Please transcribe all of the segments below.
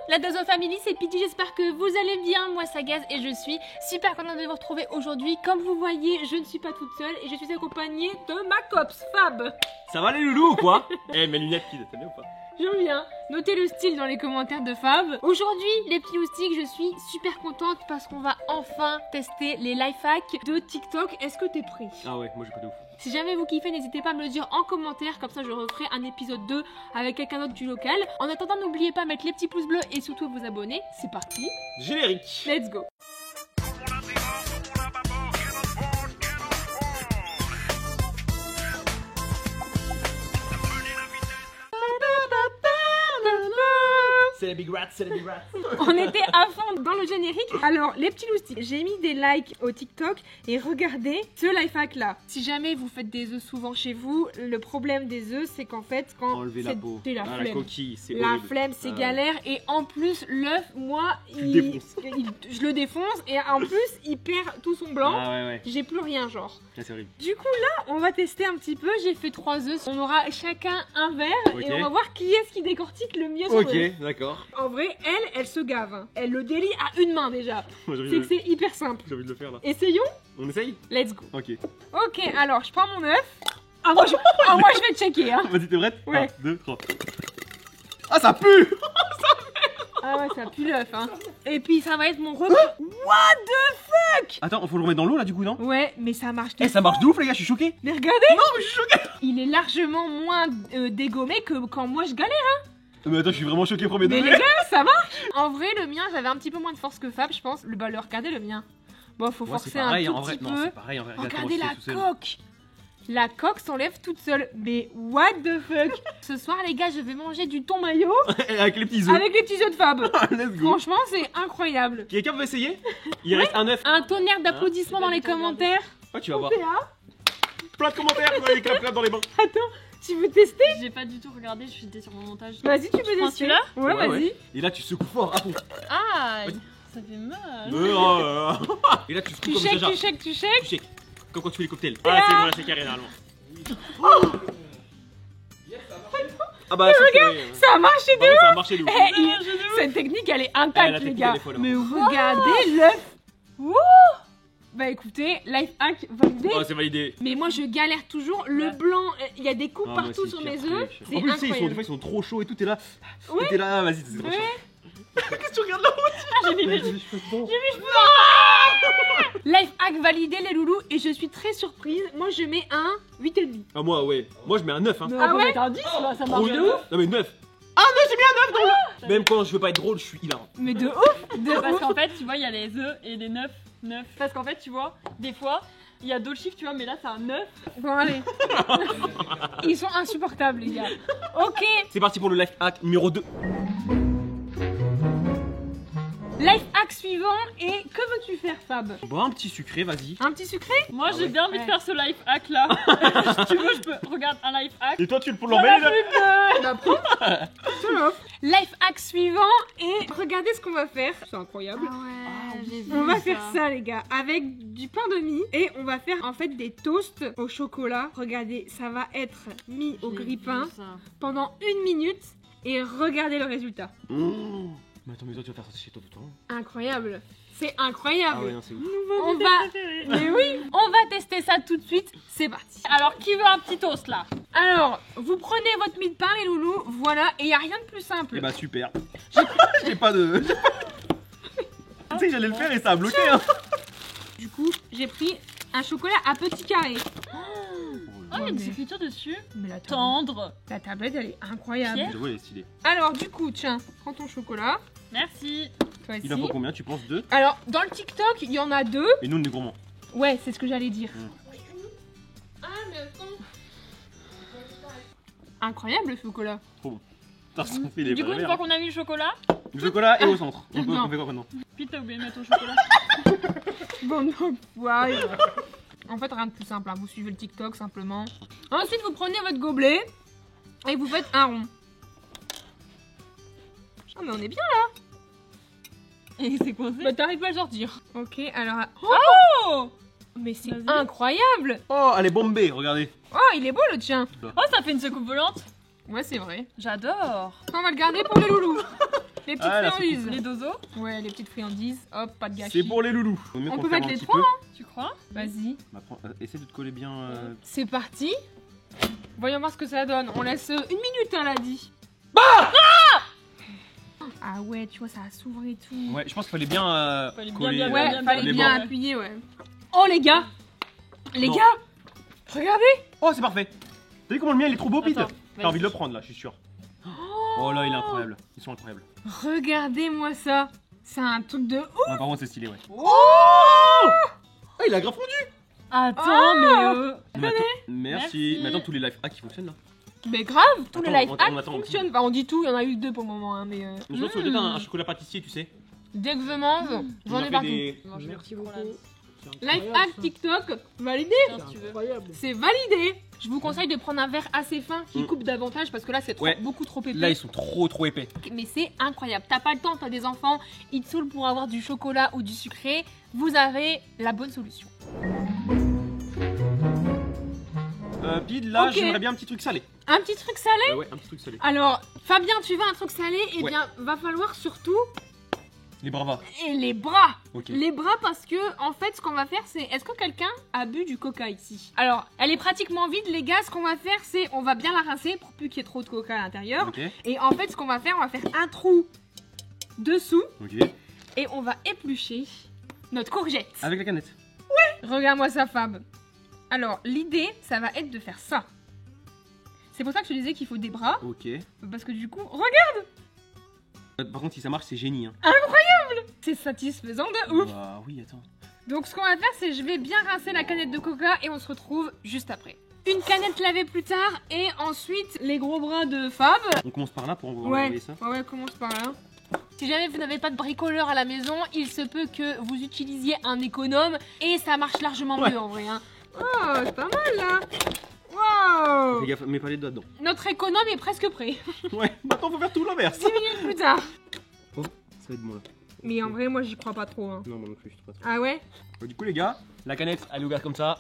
la Dazo Family, c'est Pidgey, j'espère que vous allez bien. Moi c'est Gaz et je suis super contente de vous retrouver aujourd'hui. Comme vous voyez, je ne suis pas toute seule et je suis accompagnée de ma copse, Fab. Ça va les loulous ou quoi? Eh, mes lunettes, t'as bien ou pas? J'aime bien. Notez le style dans les commentaires de Fab. Aujourd'hui, les petits loustiques, je suis super contente parce qu'on va enfin tester les life hacks de TikTok. Est-ce que t'es prêt? Ah ouais, moi j'ai pas de ouf. Si jamais vous kiffez, n'hésitez pas à me le dire en commentaire, comme ça je referai un épisode 2 avec quelqu'un d'autre du local. En attendant, n'oubliez pas de mettre les petits pouces bleus et surtout vous abonner. C'est parti. Générique. Let's go. C'est les big rats, c'est les big rats. On était à fond dans le générique. Alors, les petits loustiques, j'ai mis des likes au TikTok et regardez ce life hack là. Si jamais vous faites des œufs souvent chez vous, le problème des œufs, c'est qu'en fait, quand Enlever la peau. c'est la Ah, flemme. la coquille, c'est La horrible. flemme, c'est Ah, galère. Et en plus, l'œuf, moi, Tu le défonces. je le défonce. Et en plus, il perd tout son blanc. Ah ouais, ouais. J'ai plus rien, genre. Là, c'est horrible. Du coup, là, on va tester un petit peu. J'ai fait 3 œufs. On aura chacun un verre. Ok. Et on va voir qui est-ce qui décortique le mieux son œuf. Ok, d'accord. En vrai, elle se gave. Hein. Elle le délie à une main déjà. Moi, j'ai C'est envie, que c'est hyper simple. j'ai envie de le faire là. Essayons. On essaye? Let's go. Ok. Ok, alors, je prends mon œuf. Ah, moi, je vais checker. Hein. Vas-y, t'es prête? Ouais. 1, 2, 3. Ah, ça pue! Ah ouais, ça pue l'œuf. Hein. Et puis, ça va être mon repas. What the fuck? Attends, faut le remettre dans l'eau là du coup, non? Ouais, mais ça marche. Eh, ça marche de ouf les gars, je suis choqué! Mais regardez, Non, mais je suis choqué! il est largement moins dégommé que quand moi je galère. Mais attends, je suis vraiment choqué premier Mais les degré! gars, ça marche. En vrai, le mien, j'avais un petit peu moins de force que Fab, je pense. Bah, regardez le mien. Bon, faut Moi, c'est forcer pareil, un tout en vrai. petit Non, peu. c'est pareil en vrai. Regarde comment Regardez je la fais tout seul. coque. La coque s'enlève toute seule. Mais what the fuck? Ce soir, les gars, je vais manger du thon mayo Avec les petits œufs. avec les petits œufs de Fab. Let's go! Franchement, c'est incroyable. Quelqu'un veut essayer? Il reste un œuf. Un tonnerre d'applaudissements dans les commentaires. Ah, tu vas voir. PA. Plein de commentaires, ouais, les clap dans les mains. Attends, tu veux tester? J'ai pas du tout regardé, je suis sur mon montage. Vas-y, tu peux prends tester. celui-là? Ouais, vas-y. Et là, tu secoues fort à fond. Aïe, ça fait mal. Et là, tu secoues Tu comme shakes, ça. tu shakes, tu shakes. Tu shakes. Comme quand tu fais les cocktails. Ah, c'est bon, là, c'est carré normalement. Ah bah, Ça a marché de ça a marché de ouf. Eh, cette technique, elle est Eh, la intacte, les technique, gars. elle est folle, hein. Mais regardez l'œuf. Wouh. Bah écoutez, life hack validé. Oh, c'est validé. Mais moi, je galère toujours. Le blanc, il y a des coups Ah, moi partout aussi, sur pire mes truc. œufs. C'est En plus, tu sais, des incroyable. fois, ils sont trop chauds et tout. T'es là. Ouais. T'es là, vas-y, c'est trop Ouais. chaud. Qu'est-ce que tu regardes là-haut? J'ai mis mes Life hack validé, les loulous. Et je suis très surprise. Moi, je mets un 8,5. Ah, moi, ouais. Moi, je mets un 9. Hein. Ah ouais? un 10 là, ça Trop marche de bien. ouf. Non, mais 9. Ah, non, j'ai mis un 9 dans le. Même quand je veux pas être drôle, je suis hilarant. Mais de ouf. De Parce ouf. qu'en fait, tu vois, il y a les œufs et les 9. Parce qu'en fait, tu vois, des fois, il y a d'autres chiffres, tu vois, mais là, c'est un 9. Bon, allez. Ils sont insupportables, les gars. Ok. C'est parti pour le life hack numéro 2. Life hack suivant. Et que veux-tu faire, Fab? Bon, un petit sucré, vas-y. Un petit sucré? Moi, j'ai ouais. bien envie de Ouais. faire ce life hack là. Si tu veux, je peux. Regarde, un life hack. Et toi, tu le peux Ça va l'emmener là? plus de- Bah, prends. Life hack suivant. Et regardez ce qu'on va faire. C'est incroyable. On va faire ça, les gars, avec du pain de mie et on va faire en fait des toasts au chocolat. Regardez, ça va être mis au grille-pain pendant 1 minute et regardez le résultat. Mais attends, mais toi, tu vas faire ça chez toi tout le temps? Incroyable. C'est incroyable. Ah ouais, non, c'est ouf. On va... Mais oui, on va tester ça tout de suite. C'est parti. Alors, qui veut un petit toast là? Alors, vous prenez votre mie de pain, les loulous, voilà, et il n'y a rien de plus simple. Eh bah, super. J'ai pas de. Tu sais que j'allais le faire et ça a bloqué, hein. Du coup, j'ai pris un chocolat à petits carrés. Oh, il y a des écritures dessus. Mais la tablette, Tendre. la tablette, elle est incroyable. Pierre. J'avoue, elle est stylée. Alors, du coup, tiens, prends ton chocolat. Merci. Toi Il en aussi. faut combien, tu penses? 2? Alors, dans le TikTok, il y en a 2. Et nous, on est gourmands. Ouais, c'est ce que j'allais dire. Ah, mais attends. Incroyable le chocolat. Putain, son fait les Du coup, une fois qu'on a mis le chocolat, Le chocolat est au centre. On Non. fait quoi maintenant? puis t'as oublié de mettre ton chocolat. Bon, donc, ouais. En fait, rien de plus simple. Hein. Vous suivez le TikTok simplement. Ensuite, vous prenez votre gobelet et vous faites un rond. Ah, mais on est bien là. Et c'est coincé. Bah, t'arrives pas à le sortir. Ok, alors. Oh! Mais c'est Vas-y. incroyable. Oh, elle est bombée, regardez. Oh, il est beau le tien. Oh, ça fait une secoupe volante. Ouais, c'est vrai. J'adore. On va le garder pour les loulous. Les petites friandises. Les dozos. Ouais, les petites friandises. Hop, pas de gâchis. C'est pour les loulous. On peut mettre les 3, hein. Tu crois? Vas-y. Essaie de te coller bien. C'est parti. Voyons voir ce que ça donne. On laisse 1 minute, hein, l'a dit. Ah ouais, tu vois, ça s'ouvre et tout. Ouais, je pense qu'il fallait bien coller. Ouais, fallait les bien bords. appuyer, ouais. Oh les gars, Non. regardez. Oh, c'est parfait. T'as vu comment le mien il est trop beau, Pete? Attends, T'as envie de le prendre là, je suis sûr. Oh là, il est incroyable. Ils sont incroyables. Regardez-moi ça. C'est un truc de ouf. Ouais, par contre, c'est stylé, ouais. Oh Ah, il a grave fondu. Attends, Mais attends, merci. Mais attends, tous les life hacks qui fonctionnent là. Mais grave, tous les Attends, life on hacks attend, fonctionnent. Enfin, on dit tout, il y en a eu 2 pour le moment, hein, mais Je pense que peut-être un chocolat pâtissier, tu sais. dès que je mange, j'en ai fait partout. des- Merci beaucoup. Life hack TikTok, validé. Si tu veux. Incroyable. C'est validé. Je vous conseille de prendre un verre assez fin qui coupe davantage parce que là c'est Ouais. beaucoup trop épais. Là, ils sont trop épais. Mais c'est incroyable. T'as pas le temps, t'as des enfants, ils te saoulent pour avoir du chocolat ou du sucré. Vous avez la bonne solution. Pete, là, Ok. j'aimerais bien un petit truc salé. Un petit truc salé. Ouais, un petit truc salé. Alors, Fabien, tu veux un truc salé? Eh Ouais. bien, va falloir surtout Les bravas. et les bras. Ok. Les bras parce que en fait ce qu'on va faire c'est est-ce que quelqu'un a bu du coca ici? Alors elle est pratiquement vide les gars, ce qu'on va faire c'est on va bien la rincer pour plus qu'il y ait trop de coca à l'intérieur Ok. et en fait ce qu'on va faire on va faire un trou dessous Ok. et on va éplucher notre courgette. Avec la canette. Regarde-moi ça Fab. Alors l'idée ça va être de faire ça. C'est pour ça que je te disais qu'il faut des bras Ok. parce que du coup regarde Par contre, si ça marche, c'est génie. Hein. c'est satisfaisant de ouf. Bah oui, attends. Donc ce qu'on va faire c'est je vais bien rincer la canette de coca et on se retrouve juste après. Une canette lavée plus tard et ensuite les gros bras de Fab. On commence par là pour Ouais, envoyer ça. ouais, commence par là. Si jamais vous n'avez pas de bricoleur à la maison, il se peut que vous utilisiez un économe et ça marche largement Ouais. mieux en vrai. Hein. Oh, c'est pas mal là. Wow. Fais gaffe, mets pas les doigts dedans. Notre économe est presque prêt. Ouais, maintenant faut faire tout l'inverse. 10 minutes plus tard. Oh, ça va être bon là. Mais en vrai, moi j'y crois pas trop. Hein. Non, moi non plus, je sais pas trop. Ah ouais? Du coup, les gars, la canette, elle est ouverte comme ça.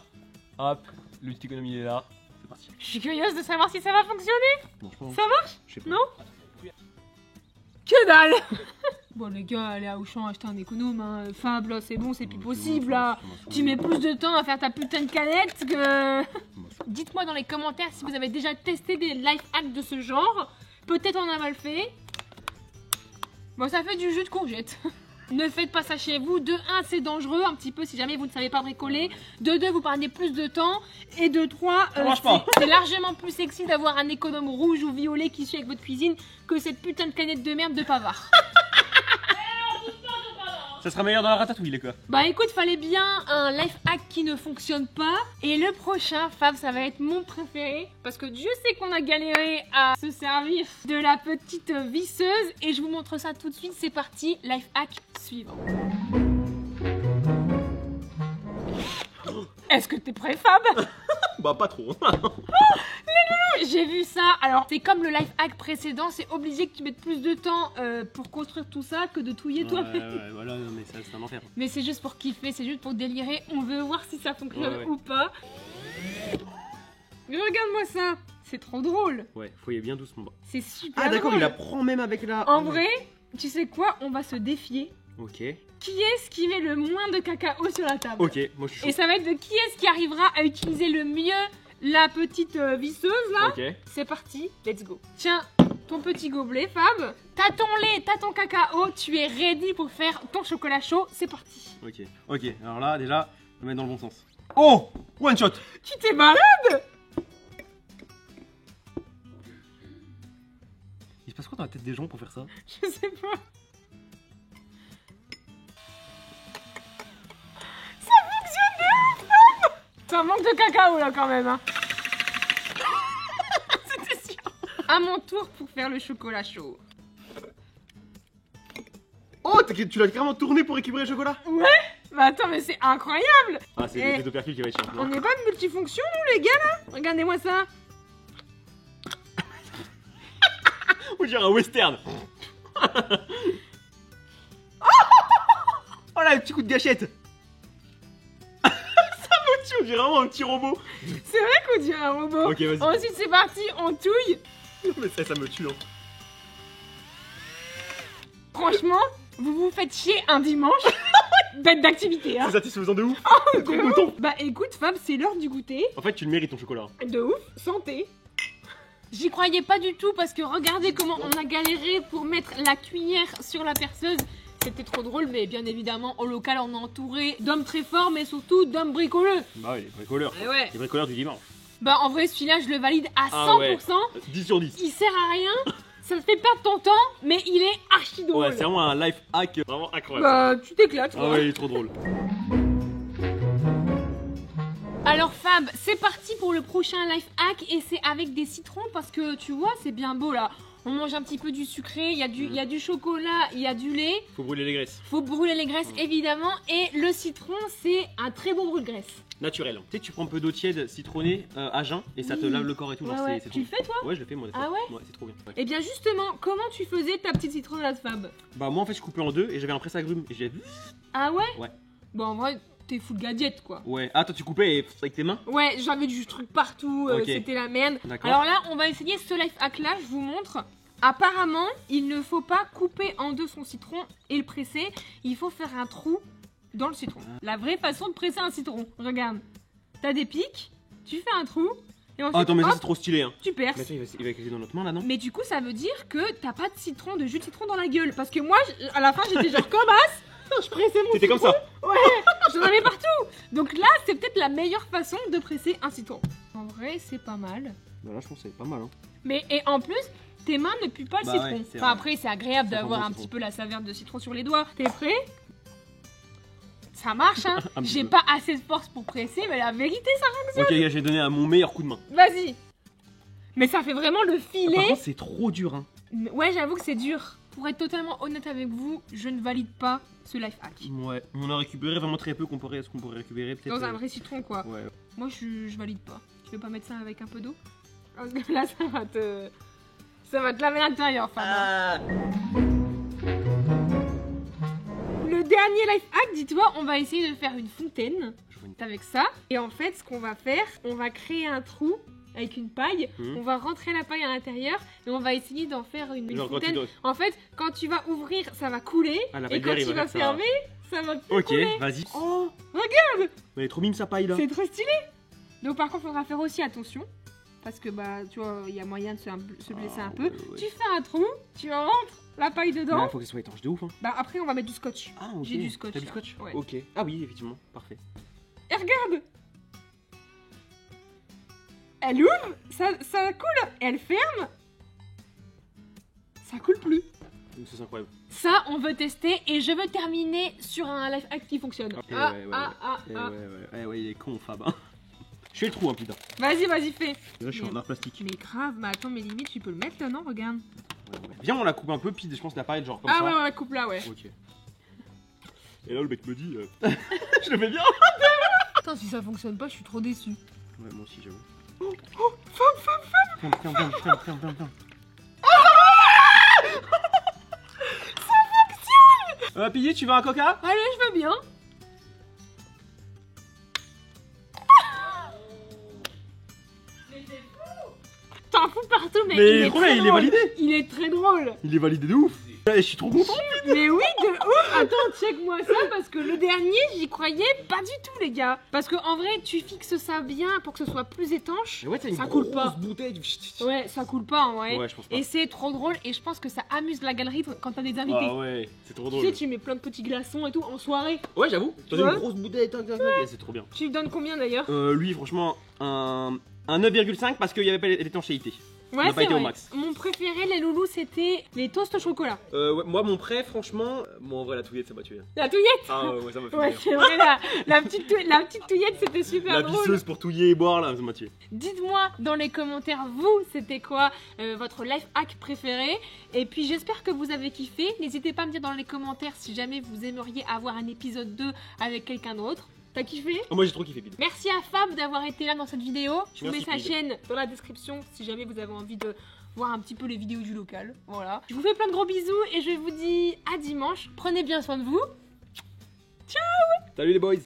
Hop, le petit économie il est là. C'est parti. Je suis curieuse de savoir si ça va fonctionner. Bon, je pense. Ça marche? Je sais pas. Non? Que dalle. Bon les gars, allez à Auchan acheter un économe. Hein. Fab là, c'est bon, c'est plus possible là. Tu mets plus de temps à faire ta putain de canette que... Dites-moi dans les commentaires si vous avez déjà testé des life hacks de ce genre. Peut-être on a mal fait. Bon, ça fait du jus de courgette. Ne faites pas ça chez vous. De 1, c'est dangereux un petit peu si jamais vous ne savez pas bricoler. De 2, vous prenez plus de temps. Et de 3, Ça marche pas. c'est largement plus sexy d'avoir un économe rouge ou violet qui suit avec votre cuisine que cette putain de canette de merde de Pavard. Ça sera meilleur dans la ratatouille, les gars. Bah écoute, fallait bien un life hack qui ne fonctionne pas. Et le prochain, Fab, ça va être mon préféré. Parce que Dieu sait qu'on a galéré à se servir de la petite visseuse. Et je vous montre ça tout de suite. C'est parti, life hack suivant. Est-ce que t'es prêt, Fab? Bah, pas trop. J'ai vu ça. Alors, c'est comme le life hack précédent. C'est obligé que tu mettes plus de temps pour construire tout ça que de touiller toi-même. Ouais, voilà, non, mais ça, c'est un enfer. Mais c'est juste pour kiffer, c'est juste pour délirer. On veut voir si ça fonctionne Ouais. ou pas. Mais regarde-moi ça. C'est trop drôle. Ouais, faut y aller bien doucement. C'est super Ah, d'accord, drôle. il la prend même avec la. En vrai, tu sais quoi? On va se défier. Ok. Qui est-ce qui met le moins de cacao sur la table? Ok, moi je suis chaud. Et ça va être de qui est-ce qui arrivera à utiliser le mieux la petite visseuse là. Ok. C'est parti, let's go. Tiens, ton petit gobelet, Fab. T'as ton lait, t'as ton cacao. Tu es ready pour faire ton chocolat chaud. C'est parti. Ok. Ok, alors là, déjà, je vais mettre dans le bon sens. Oh, one shot. Tu t'es malade? Il se passe quoi dans la tête des gens pour faire ça? Je sais pas. Ça fonctionne de ouf. Ça manque de cacao là quand même. Hein. C'était sûr. À mon tour pour faire le chocolat chaud. Oh, tu l'as carrément tourné pour récupérer le chocolat? Ouais. Bah attends, mais c'est incroyable. Ah, c'est Eh. l'effet d'opercule qui va être chiant. On n'est pas de multifonction nous les gars là. Regardez-moi ça. On dirait un western. Oh là, le petit coup de gâchette. Ça me tue, on dirait vraiment un petit robot. C'est vrai qu'on dirait un robot. Ok, vas-y. Ensuite c'est parti, on touille. Mais ça me tue. Hein. Franchement, vous vous faites chier un dimanche. Bête d'activité, hein. C'est satisfaisant de ouf. De ouf. Bah écoute, Fab, c'est l'heure du goûter. En fait, tu le mérites ton chocolat. De ouf, santé. J'y croyais pas du tout parce que regardez comment on a galéré pour mettre la cuillère sur la perceuse. C'était trop drôle, mais bien évidemment, au local, on est entouré d'hommes très forts, mais surtout d'hommes bricoleux. Bah oui, les bricoleurs. Et ouais. Les bricoleurs du dimanche. Bah en vrai, celui-là, je le valide à 100%. Ah ouais. 10 sur 10. Il sert à rien, ça te fait perdre ton temps, mais il est archi drôle. Ouais, c'est vraiment un life hack vraiment incroyable. Bah, tu t'éclates, quoi. Ah ouais, il est trop drôle. Alors Fab, c'est parti pour le prochain life hack et c'est avec des citrons parce que tu vois, c'est bien beau là. On mange un petit peu du sucré, il y a du chocolat, il y a du lait. Faut brûler les graisses. Faut brûler les graisses évidemment et le citron c'est un très bon brûle-graisse. Naturel. Tu sais, tu prends un peu d'eau tiède citronnée à jeun et ça te lave le corps et tout. Genre, Ouais. c'est Tu le fais toi? Ouais, je le fais moi. des fois. Ah ouais? Ouais, c'est trop bien. Ouais. Et bien justement, comment tu faisais ta petite citronnade Fab? Bah, moi en fait, je coupais en deux et j'avais un presse-agrumes. Et j'ai. Ah ouais? Ouais. Bon en vrai, t'es full gadget quoi. Ouais. Ah, toi, tu coupais avec tes mains? Ouais, j'avais du truc partout, Ok. c'était la merde. D'accord. Alors là, on va essayer ce life hack là, je vous montre. Apparemment, il ne faut pas couper en deux son citron et le presser, il faut faire un trou dans le citron. La vraie façon de presser un citron, regarde. T'as des pics, tu fais un trou et ensuite Attends, mais ça, hop, c'est trop stylé, hein. tu perces. Mais attends, il va éclater dans notre main là, non? Mais du coup, ça veut dire que t'as pas de citron, de jus de citron dans la gueule. Parce que moi, à la fin, j'étais genre comme as, je pressais mon T'étais comme ça? Ouais, j'en avais partout. Donc là, c'est peut-être la meilleure façon de presser un citron. En vrai, c'est pas mal. Bah là, je pense que c'est pas mal, hein. Mais et en plus, tes mains ne puent pas le Bah citron. ouais, c'est Enfin vrai. après, c'est agréable Ça d'avoir sent bon un le citron. petit peu la saveur de citron sur les doigts. T'es prêt? Ça marche, hein. Un petit J'ai peu. pas assez de force pour presser, mais la vérité, ça. Ok, gars, j'ai donné à mon meilleur coup de main. Vas-y. Mais ça fait vraiment le Ah, par filet. contre, c'est trop dur, hein. Ouais, j'avoue que c'est dur. Pour être totalement honnête avec vous, je ne valide pas ce life hack. Ouais, on a récupéré vraiment très peu comparé à ce qu'on pourrait récupérer peut-être. Dans un vrai citron, quoi. Ouais. Moi, je valide pas. Tu veux pas mettre ça avec un peu d'eau? Parce que là, ça va te laver l'intérieur, Fab. Ah. Le dernier life hack, dis-toi, on va essayer de faire une fontaine Je vois une- avec ça. Et en fait, ce qu'on va faire, on va créer un trou avec une paille. Mhm. On va rentrer la paille à l'intérieur et on va essayer d'en faire une Genre, quand tu fontaine. dois- En fait, quand tu vas ouvrir, ça va couler. Ah, la Et paille quand derrière, tu il va vas faire ça. fermer, ça va plus Ok, couler. vas-y. Oh, regarde! Elle est trop mime sa paille là. C'est trop stylé. Donc par contre, il faudra faire aussi attention. Parce que bah, tu vois, il y a moyen de se blesser un peu. ouais, ouais. Tu fais un trou, tu rentres la paille Mais dedans. là, faut que ce soit étanche de ouf, hein. Bah après, on va mettre du scotch. Ah, ok. J'ai du scotch, T'as du là. scotch? Ouais. Ok. Ah oui, effectivement, parfait. Et regarde! Elle ouvre, ça coule, elle ferme, ça coule plus. Donc, ça, c'est incroyable. Ça, on veut tester et je veux terminer sur un life hack qui fonctionne. Ok, Ah, ouais, ouais, ah, ah, Eh ah. ouais, il est con, Fab. Hein. Je fais le trou, hein, putain. Vas-y, fais. Là, je suis en art plastique. Mais grave, mais attends, mais limite, tu peux le mettre là, non? Regarde. Ouais. Viens, on la coupe un peu, puis je pense qu'elle apparaît genre comme Ah ça. ouais, coupe là, ouais. Ok. Et là, le mec me dit. Je le fais bien! Putain, si ça fonctionne pas, je suis trop déçue. Ouais, moi aussi, j'avoue. Oh, femme. Ferme. Piggy, tu veux un coca? Allez, je veux bien. T'en fous partout, mais, Mais il est trop très bien, il est drôle. validé. Il est très drôle. Il est validé de ouf! Je suis trop content! Mais oui, de ouf. Attends, check-moi ça parce que le dernier, j'y croyais pas du tout, les gars. Parce que en vrai, tu fixes ça bien pour que ce soit plus étanche. Mais ouais, t'as une Ça coule pas. grosse bouteille. Ouais, ça coule pas en vrai. Ouais, je pense pas. Et c'est trop drôle et je pense que ça amuse la galerie quand t'as des invités. Ah ouais, c'est trop Tu drôle. sais, tu mets plein de petits glaçons et tout en soirée. Ouais, j'avoue. T'as Ouais. une grosse bouteille, c'est trop bien. Tu lui donnes combien d'ailleurs? Lui, franchement, un 9,5 parce qu'il n'y avait pas l'étanchéité. Ouais, n'a pas c'est été au vrai. max. Mon préféré, les loulous, c'était les toasts au chocolat. Ouais, moi, mon prêt, franchement, moi en vrai, la touillette, ça m'a tué. La touillette. Ah ouais, ça m'a fait Ouais, rire. c'est vrai, la petite touillette, c'était super La drôle. visseuse pour touiller et boire, là, ça m'a tué. Dites-moi dans les commentaires, vous, c'était quoi votre life hack préféré? Et puis j'espère que vous avez kiffé. N'hésitez pas à me dire dans les commentaires si jamais vous aimeriez avoir un épisode 2 avec quelqu'un d'autre. T'as kiffé? Oh, moi, j'ai trop kiffé, Pid. Merci à Fab d'avoir été là dans cette vidéo. Je vous mets Merci, sa Pid. chaîne dans la description si jamais vous avez envie de voir un petit peu les vidéos du local. Voilà. Je vous fais plein de gros bisous et je vous dis à dimanche. Prenez bien soin de vous. Salut les boys!